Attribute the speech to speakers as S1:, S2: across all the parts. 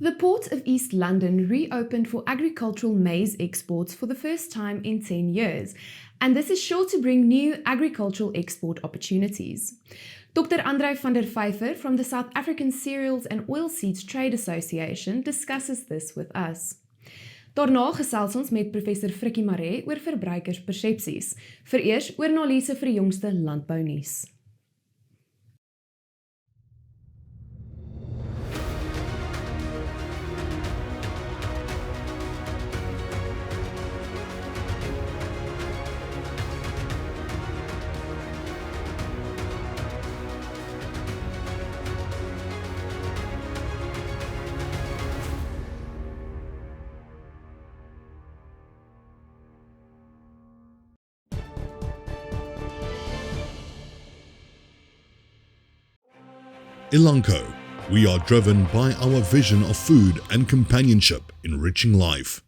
S1: The Port of East London reopened for agricultural maize exports for the first time in 10 years, and this is sure to bring new agricultural export opportunities. Dr. André van der Vyver from the South African Cereals and Oilseeds Trade Association discusses this with us. Daarna gesels ons met professor Frikkie Maré oor verbruikerspersepsies. Vereers oor analise vir die jongste landbounuus.
S2: Elanco, we are driven by our vision of food and companionship, enriching life.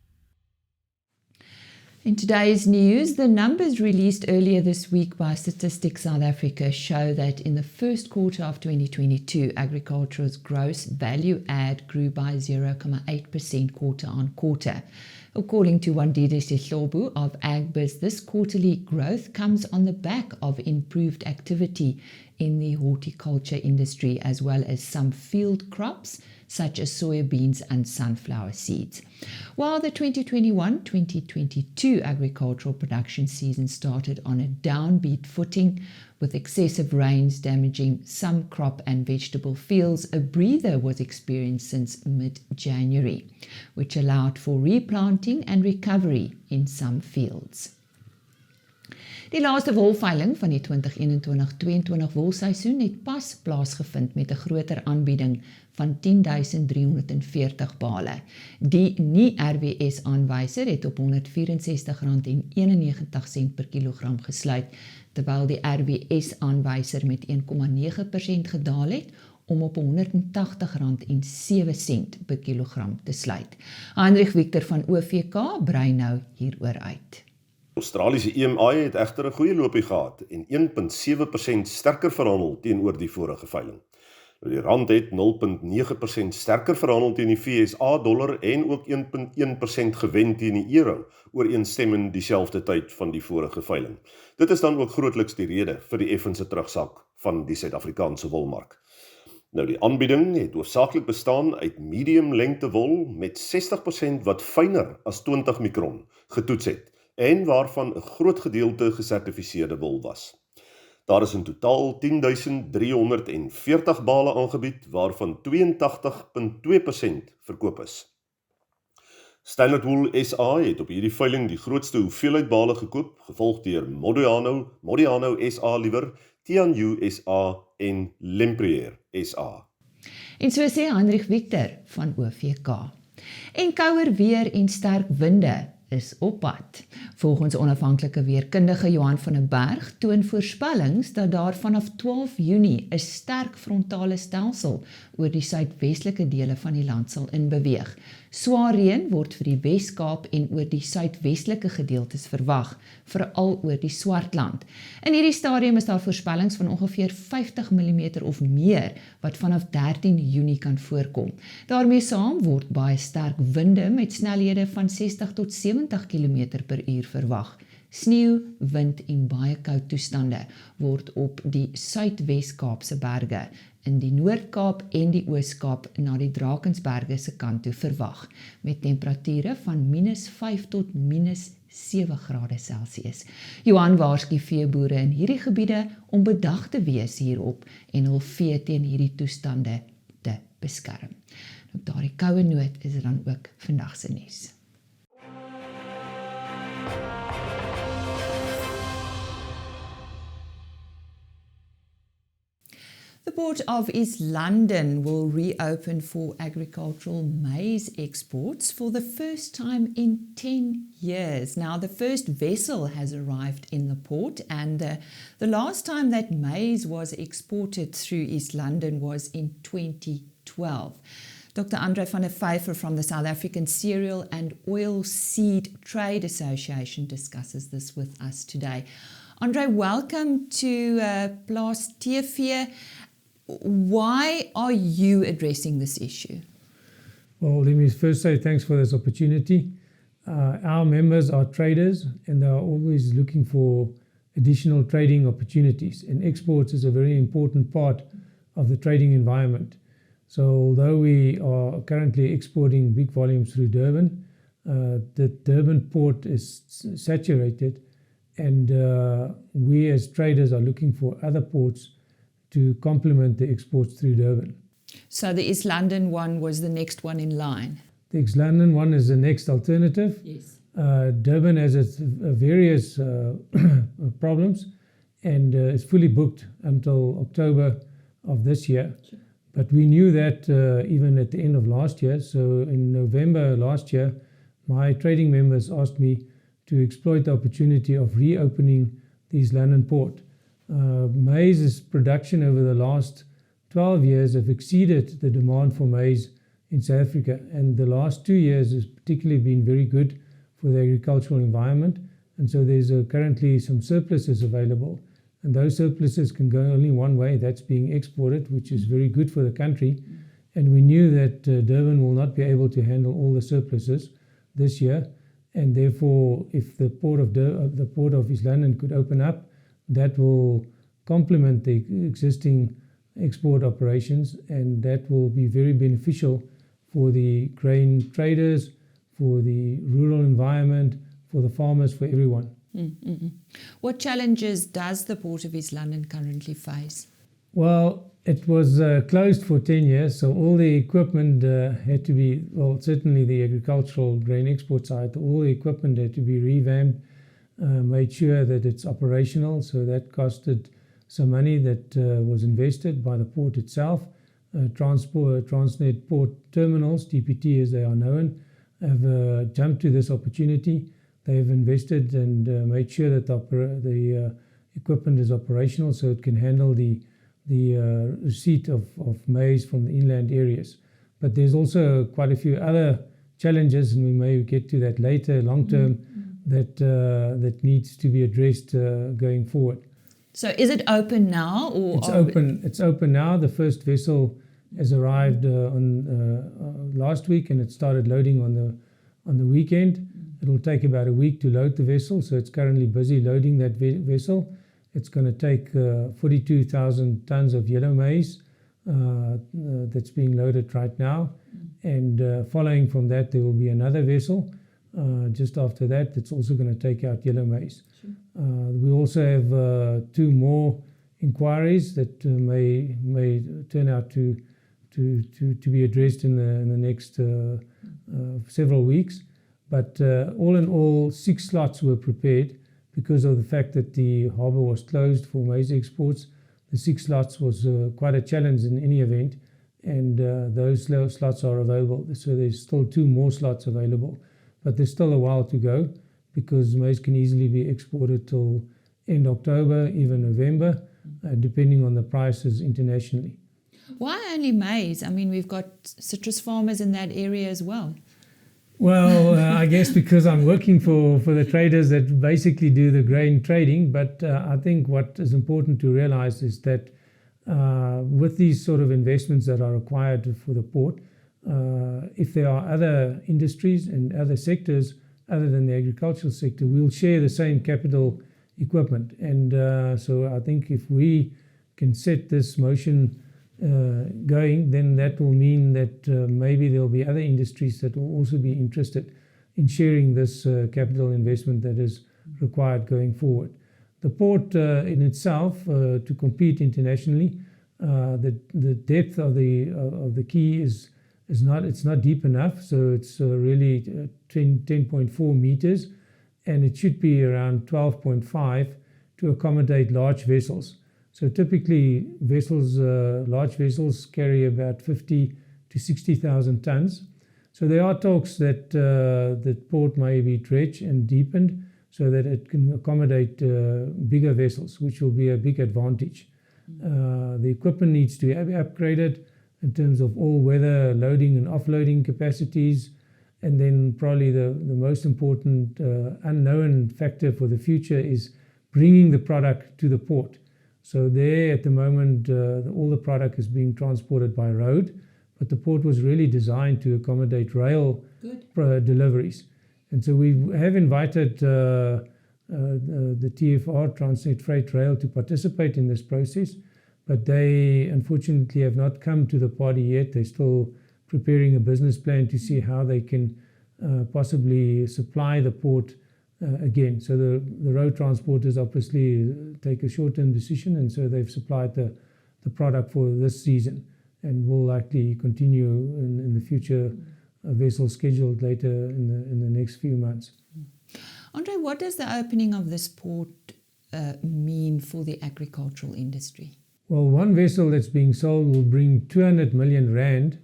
S3: In today's news, the numbers released earlier this week by Statistics South Africa show that in the first quarter of 2022, agriculture's gross value add grew by 0.8% quarter on quarter. According to Wandile Sihlobo of Agbiz, this quarterly growth comes on the back of improved activity in the horticulture industry as well as some field crops such as soybeans and sunflower seeds. While the 2021-2022 agricultural production season started on a downbeat footing with excessive rains damaging some crop and vegetable fields, a breather was experienced since mid-January, which allowed for replanting and recovery in some fields. Die laaste wolveiling van die 2021-22 wolseisoen het pas plaasgevind met 'n groter aanbieding van 10.340 bale. Die nie-RWS-aanwyser het op R164,91 per kilogram gesluit, terwyl die RWS-aanwyser met 1,9% gedaal het om op R180,07 per kilogram te sluit. André Victor van OVK brei nou hieroor uit.
S4: Australiese EMI het egter 'n goeie loopie gehad en 1,7% sterker verhandel teenoor die vorige veiling. Die rand het 0,9% sterker verhandel teen die FSA dollar en ook 1,1% gewen teen die euro, ooreenstemmend dieselfde tyd van die vorige veiling. Dit is dan ook grootliks die rede vir die effense terugsak van die Suid-Afrikaanse wolmark. Nou die aanbieding het hoofsaaklik bestaan uit medium lengte wol met 60% wat fyner as 20 mikron getoets het en waarvan 'n groot gedeelte gesertifiseerde wol was. Daar is in totaal 10.340 bale aangebied, waarvan 82,2% verkoop is. Standard Wool SA het op hierdie veiling die grootste hoeveelheid bale gekoop, gevolg deur Modiano SA liewer, Tianyu SA en Lempriere SA.
S3: En so sê Heinrich Victor van OVK. En kouer weer en sterk winde is op pad. Volgens onafhanklike weerkundige Johan van den Berg toon voorspellings dat daar vanaf 12 Junie 'n sterk frontale stelsel oor die suidwestelike dele van die land sal inbeweeg. Swaar reën word vir die Wes-Kaap en oor die suidwestelike gedeeltes verwag, veral oor die Swartland. In hierdie stadium is daar voorspellings van ongeveer 50 mm of meer wat vanaf 13 Junie kan voorkom. Daarmee saam word baie sterk winde met snelhede van 60 tot 70 km per uur verwag. Sneeu, wind en baie koud toestande word op die Suidwes-Kaapse berge, in die Noord-Kaap en die Oos-Kaap na die Drakensberge se kant toe verwag, met temperature van -5 tot -7 grade Celsius. Johan waarsku veeboere in hierdie gebiede om bedag te wees hierop en hul vee teen hierdie toestande te beskerm. Op daardie koue noot is dit dan ook vandag se nuus. The Port of East London will reopen for agricultural maize exports for the first time in 10 years. Now, the first vessel has arrived in the port, and the last time that maize was exported through East London was in 2012. Dr. André van der Vyver from the South African Cereal and Oilseed Trade Association discusses this with us today. André, welcome to Plaas TV. Why are you addressing this issue?
S5: Well, let me first say thanks for this opportunity. Our members are traders and they are always looking for additional trading opportunities, and exports is a very important part of the trading environment. So although we are currently exporting big volumes through Durban, the Durban port is saturated, and we as traders are looking for other ports to complement the exports through Durban.
S3: So the East London one was the next one in line.
S5: The East London one is the next alternative.
S3: Yes.
S5: Durban has its various problems and is fully booked until October of this year.
S3: Sure.
S5: But we knew that even at the end of last year. So in November last year, my trading members asked me to exploit the opportunity of reopening the East London port. Maize's production over the last 12 years have exceeded the demand for maize in South Africa, and the last 2 years has particularly been very good for the agricultural environment, and so there's currently some surpluses available, and those surpluses can go only one way, that's being exported, which is very good for the country. And we knew that Durban will not be able to handle all the surpluses this year, and therefore if the port of East London could open up, that will complement the existing export operations, and that will be very beneficial for the grain traders, for the rural environment, for the farmers, for everyone.
S3: Mm-hmm. What challenges does the Port of East London currently face?
S5: Well, it was closed for 10 years, so all the equipment had to be, well, certainly the agricultural grain export side, all the equipment had to be revamped, made sure that it's operational, so that costed some money that was invested by the port itself. Transnet Port Terminals, TPT as they are known, have jumped to this opportunity. They have invested and made sure that the equipment is operational so it can handle the receipt of maize from the inland areas. But there's also quite a few other challenges, and we may get to that later, long term, that needs to be addressed going forward.
S3: So is it open now? Or
S5: It's open now. The first vessel has arrived on last week, and it started loading on the weekend. It'll take about a week to load the vessel, so it's currently busy loading that vessel. It's going to take 42,000 tons of yellow maize that's being loaded right now, and following from that there will be another vessel just after that that's also going to take out yellow maize. Sure. We also have 2 more inquiries that may turn out to be addressed in the next several weeks. But all in all, 6 slots were prepared because of the fact that the harbour was closed for maize exports. The 6 slots was quite a challenge in any event, and those slots are available. So there's still 2 more slots available, but there's still a while to go because maize can easily be exported till end October, even November, depending on the prices internationally.
S3: Why only maize? I mean, we've got citrus farmers in that area as well.
S5: Well, I guess because I'm working for the traders that basically do the grain trading, but I think what is important to realize is that with these sort of investments that are required for the port, if there are other industries and other sectors other than the agricultural sector, we'll share the same capital equipment. And so I think if we can set this motion going, then that will mean that maybe there'll be other industries that will also be interested in sharing this capital investment that is required going forward. The port in itself, to compete internationally, the depth of the quay is not deep enough, so it's really 10.4 meters, and it should be around 12.5 to accommodate large vessels. So typically large vessels carry about 50 to 60,000 tons. So there are talks that the port may be dredged and deepened so that it can accommodate bigger vessels, which will be a big advantage. The equipment needs to be upgraded in terms of all-weather loading and offloading capacities. And then probably the most important unknown factor for the future is bringing the product to the port. So there at the moment, all the product is being transported by road, but the port was really designed to accommodate rail deliveries. And so we have invited the TFR, Transnet Freight Rail, to participate in this process, but they unfortunately have not come to the party yet. They're still preparing a business plan to see how they can possibly supply the port again. So the road transporters obviously take a short-term decision, and so they've supplied the product for this season, and will likely continue in the future vessels scheduled later in the next few months.
S3: Andre, what does the opening of this port mean for the agricultural industry?
S5: Well, one vessel that's being sold will bring 200 million rand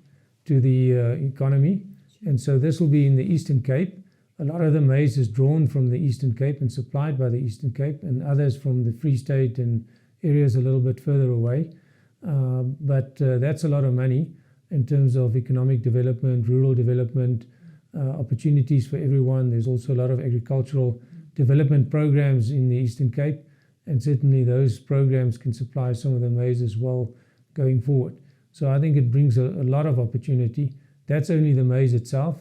S5: to the economy, and so this will be in the Eastern Cape. A lot of the maize is drawn from the Eastern Cape and supplied by the Eastern Cape, and others from the Free State and areas a little bit further away. But that's a lot of money in terms of economic development, rural development, opportunities for everyone. There's also a lot of agricultural development programs in the Eastern Cape, and certainly those programs can supply some of the maize as well going forward. So I think it brings a lot of opportunity. That's only the maize itself.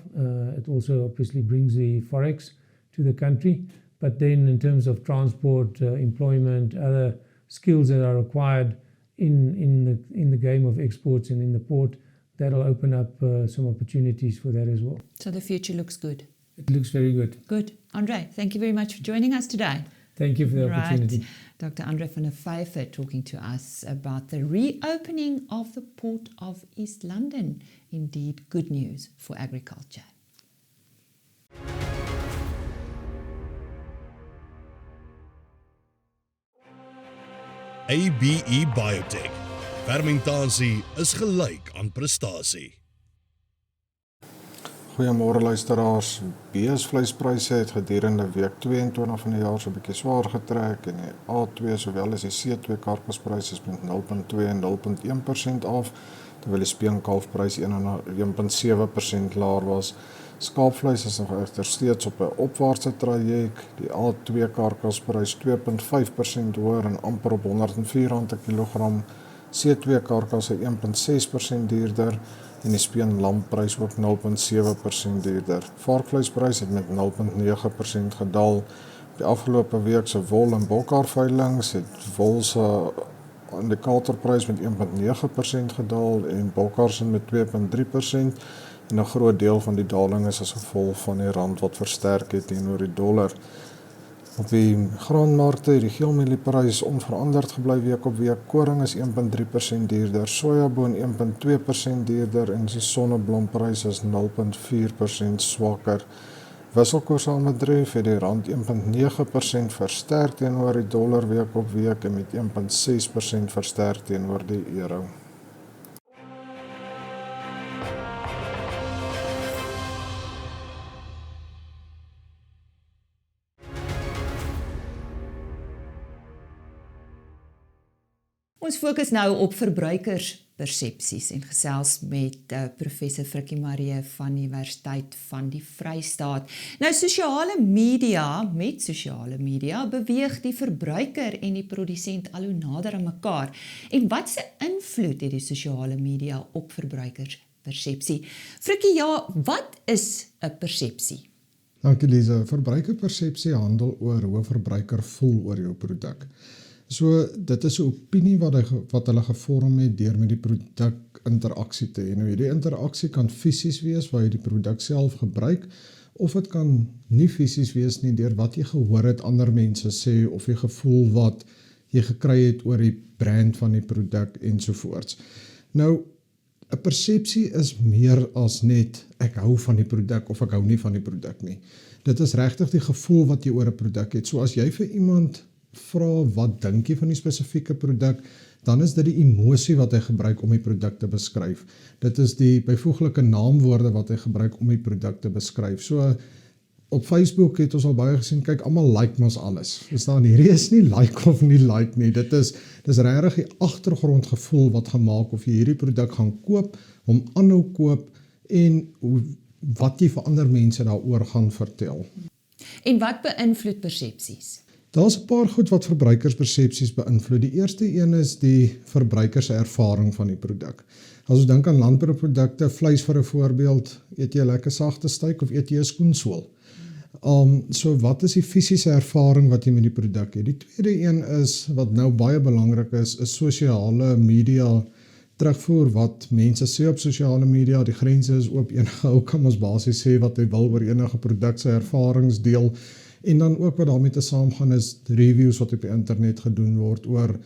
S5: It also obviously brings the forex to the country, but then in terms of transport, employment, other skills that are required in the game of exports and in the port, that'll open up some opportunities for that as well.
S3: So the future looks good.
S5: It looks very good.
S3: Good. Andre, thank you very much for joining us today.
S5: Thank you for the opportunity.
S3: Dr. André van der Vyver talking to us about the reopening of the Port of East London. Indeed, good news for agriculture.
S2: ABE Biotech. Fermentasie is gelyk aan prestasie.
S6: Goeiemôre luisteraars. Beesvleispryse het gedurende week 22 van die jaar so 'n bietjie swaar getrek en die A2 sowel as die C2 karkaspryse is met 0.2 en 0.1% af, terwyl die speenkalfprys 1.7% laer was. Skaapvleis is nog egter steeds op 'n opwaartse traject. Die A2 karkasprys 2.5% hoër en amper op R104 per kilogram. C2 karkasse 1.6% duurder en die speenlamprys ook 0.7% duurder. Varkvleispryse het met 0.9% gedaal. Die afgelope week se wol en bokhaarveilings het wol se indikatorprys met 1.9% gedaal en bokhaar se met 2.3%. En 'n groot deel van die daling is as gevolg van die rand wat versterk het teenoor die dollar. Op die graanmarkte het die geelmielie-prys onveranderd gebly week op week. Koring is 1.3% duurder, sojaboon 1.2% duurder en die sonneblomprys is 0.4% swakker. Wisselkoers aanbedryf het die rand 1.9% versterk teenoor die dollar week op week en met 1.6% versterk teenoor die euro.
S3: Ons fokus nou op verbruikerspersepsies en gesels met professor Frikkie Maré van die Universiteit van die Vrystaat. Nou met sosiale media beweeg die verbruiker en die produsent al hoe nader aan mekaar. En wat se invloed het die sosiale media op verbruikerspersepsie? Frikkie, ja, wat is 'n persepsie?
S7: Dankie Lisa. Verbruikerspersepsie handel oor hoe 'n verbruiker voel oor jou produk. So dit is 'n opinie wat hulle gevorm het deur met die produk interaksie te hê. Nou hierdie interaksie kan fisies wees waar jy die produk self gebruik, of dit kan nie fisies wees nie deur wat jy gehoor het ander mense sê of die gevoel wat jy gekry het oor die brand van die produk ensovoorts. Nou 'n persepsie is meer as net ek hou van die produk of ek hou nie van die produk nie. Dit is regtig die gevoel wat jy oor 'n produk het. So as jy vir iemand vra wat dink jy van die spesifieke produk, dan is dit die emosie wat hy gebruik om die produk te beskryf. Dit is die byvoeglike naamwoorde wat hy gebruik om die produk te beskryf. So op Facebook het ons al baie gesien, kyk, almal like mos alles. Verstaan, hierdie is nie like of nie like nie. Dit is regtig die agtergrondgevoel wat gemaak of jy hierdie produk gaan koop, hom aanhou koop en wat jy vir ander mense daaroor gaan vertel.
S3: En wat beïnvloed persepsies?
S7: Daar's 'n paar goed wat verbruikerspersepsies beïnvloed. Die eerste een is die verbruiker se ervaring van die produk. As ons dink aan landbouprodukte, vleis vir 'n voorbeeld, eet jy 'n lekker sagte steak of eet jy 'n skoensool? So wat is die fisiese ervaring wat jy met die produk het? Die tweede een is, wat nou baie belangrik is sosiale media terugvoer, wat mense sê op sosiale media. Die grense is oop, enige ou kan ons basies sê wat hy wil oor enige produk se ervarings deel, en dan ook wat daarmee te saamgaan is reviews wat op die internet gedoen word oor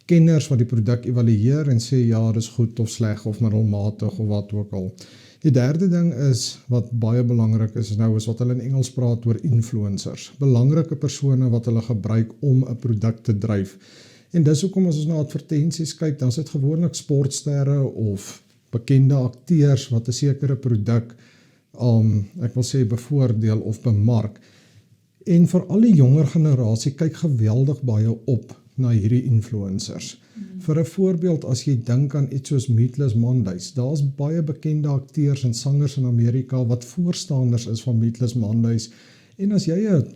S7: kenners wat die produk evalueer en sê ja, dis goed of sleg of middelmatig of wat ook al. Die derde ding is, wat baie belangrik is nou, is wat hulle in Engels praat oor influencers. Belangrike persone wat hulle gebruik om 'n produk te dryf. En dis hoekom as ons na advertensies kyk, dan is dit gewoonlik sportsterre of bekende akteurs wat 'n sekere produk, ek wil sê bevoordeel of bemark. En vir al die jonger generasie kyk geweldig baie op na hierdie influencers. Vir 'n voorbeeld, as jy dink aan iets soos Meatless Mondays, daar's baie bekende akteurs en sangers in Amerika wat voorstanders is van Meatless Mondays. En as jy 'n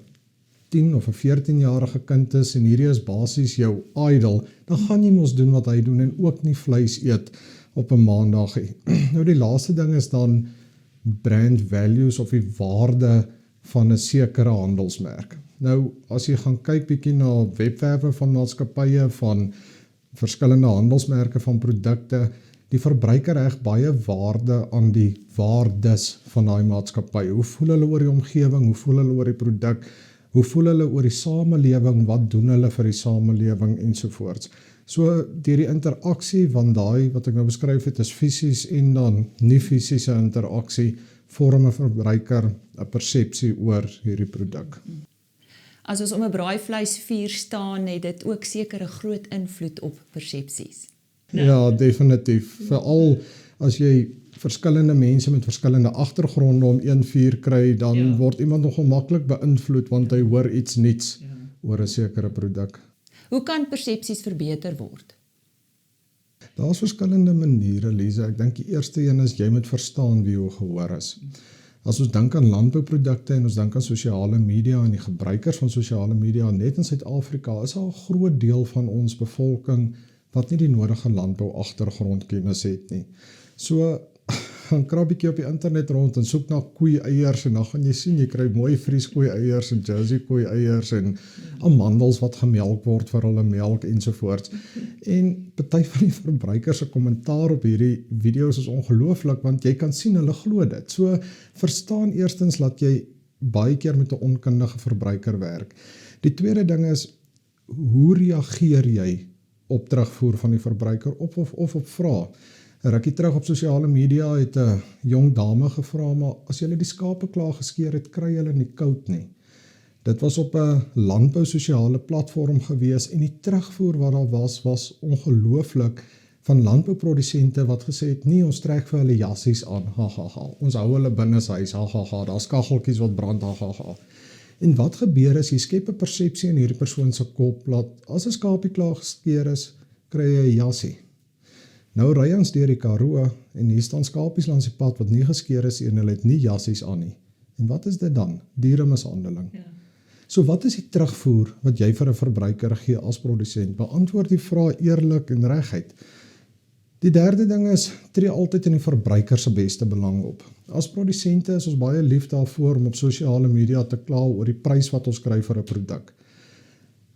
S7: 10 of 'n 14-jarige kind is en hierdie is basies jou idol, dan gaan jy mos doen wat hy doen en ook nie vleis eet op 'n maandag nie. Nou die laaste ding is dan brand values of die waarde van 'n sekere handelsmerk. Nou, as jy gaan kyk bietjie na webwerwe van maatskappye, van verskillende handelsmerke van produkte, die verbruiker reg baie waarde aan die waardes van daai maatskappy. Hoe voel hulle oor die omgewing, hoe voel hulle oor die produk, hoe voel hulle oor die samelewing, wat doen hulle vir die samelewing ensovoorts. So, deur die interaksie van daai wat ek nou beskryf het, is fisies en dan nie fisiese interaksie, vorm 'n verbruiker 'n persepsie oor hierdie produk.
S3: As ons om 'n braaivleisvuur staan, het dit ook sekere groot invloed op persepsies.
S7: Ja, definitief. Veral as jy verskillende mense met verskillende agtergronde om een vuur kry, dan word iemand nogal maklik beïnvloed want hy hoor iets niets oor 'n sekere produk.
S3: Hoe kan persepsies verbeter word?
S7: Daar's verskillende maniere, Lisa. Ek dink die eerste een is jy moet verstaan wie jou gehoor is. As ons dink aan landbouprodukte en ons dink aan sosiale media en die gebruikers van sosiale media net in Suid-Afrika, is daar 'n groot deel van ons bevolking wat nie die nodige landbou-agtergrondkennis het nie. So, gaan krap bietjie op die internet rond en soek na koei-eiers en dan gaan jy sien, jy kry mooi Fries koei-eiers en Jersey koei-eiers en amandels wat gemelk word vir hulle melk ensovoorts. En party van die verbruikers se kommentaar op hierdie video's is ongelooflik, want jy kan sien hulle glo dit. So, verstaan eerstens dat jy baie keer met 'n onkundige verbruiker werk. Die tweede ding is, hoe reageer jy op terugvoer van die verbruiker of op vrae? 'n Rukkie terug op sosiale media het 'n jong dame gevra, maar as jy die skape klaar geskeer het, kry jy nie koud nie. Dit was op 'n landbou sosiale platform gewees en die terugvoer wat daar was ongelooflik, van landbouprodusente wat gesê het, nee, ons trek vir hulle jassies aan, ons hou hulle binneshuis, daar's kaggeltjies wat brand, En wat gebeur is, jy skep 'n persepsie in hierdie persoon se kop, dat as 'n skapie klaar geskeer is, kry jy 'n jassie. Nou ry ons deur die Karoo en hier staan skapies langs die pad wat nie geskeer is en hulle het nie jassies aan nie. En wat is dit dan? Dieremishandeling. So wat is die terugvoer wat jy vir 'n verbruiker gee as produsent? Beantwoord die vraag eerlik en reguit. Die derde ding is, tree altyd in die verbruiker se beste belang op. As produsente is ons baie lief daarvoor om op sosiale media te kla oor die prys wat ons kry vir 'n produk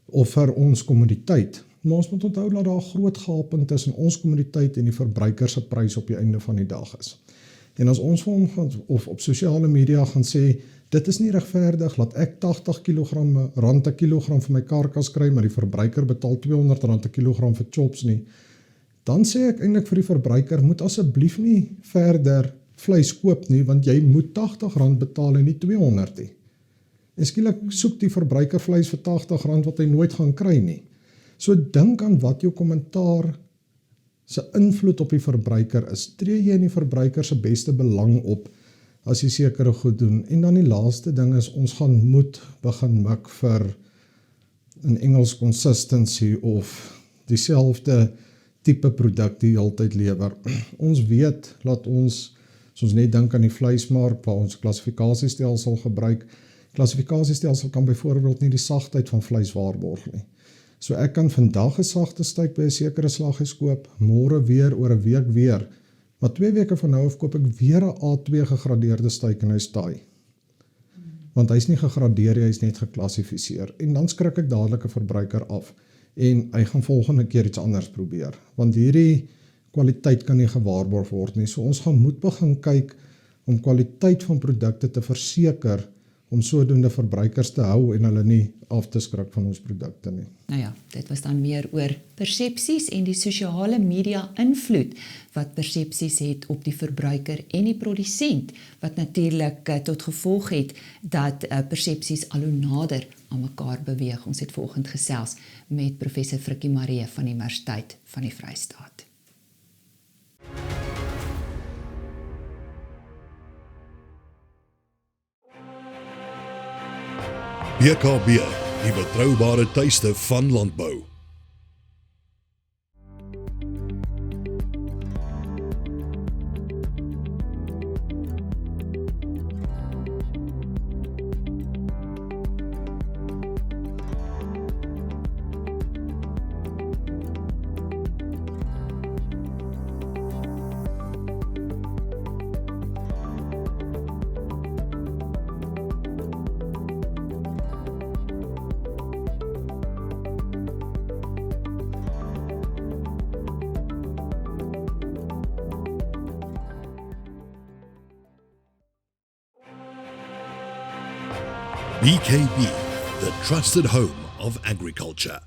S7: of vir ons kommoditeit. Maar ons moet onthou dat daar 'n groot gaping tussen ons kommoditeit en die verbruiker se prys op die einde van die dag is. En as ons vir hom gaan, of op sosiale media gaan sê, dit is nie regverdig, laat ek 80 kg rand 'n kilogram vir my karkas kry, maar die verbruiker betaal R200 'n kilogram vir chops nie, dan sê ek eintlik vir die verbruiker, moet asseblief nie verder vleis koop nie, want jy moet R80 betaal en nie 200 nie. En skielik soek die verbruiker vleis vir R80 wat hy nooit gaan kry nie. So dink aan wat jou kommentaar se invloed op die verbruiker is. Tree jy in die verbruiker se beste belang op as jy sekere goed doen. En dan die laaste ding is, ons gaan moet begin mik vir in Engels consistency of dieselfde tipe produk die altyd lewer. Ons weet dat ons, as ons net dink aan die vleismark waar ons klassifikasiestelsel gebruik, Klassifikasiestelsel kan byvoorbeeld nie die sagtheid van vleis waarborg nie. So ek kan vandag 'n sagte steak by 'n sekere slaghuis koop, môre weer, oor 'n week weer, maar 2 weke van nou af koop ek weer 'n A2 gegradeerde steak en hy's taai. Want hy's nie gegradeer, hy's net geklassifiseer. En dan skrik ek dadelik 'n verbruiker af en hy gaan volgende keer iets anders probeer. Want hierdie kwaliteit kan nie gewaarborg word nie. So ons gaan moet begin kyk om kwaliteit van produkte te verseker om sodoende verbruikers te hou en hulle nie af te skrik van ons produkte nie.
S3: Nou ja, dit was dan meer oor persepsies en die sosiale media invloed wat persepsies het op die verbruiker en die produsent, wat natuurlik tot gevolg het dat persepsies al hoe nader aan mekaar beweeg. Ons het vanoggend gesels met professor Frikkie Maré van die Universiteit van die Vrystaat.
S2: BKB, die betroubare tuiste van landbou. BKB, the trusted home of agriculture.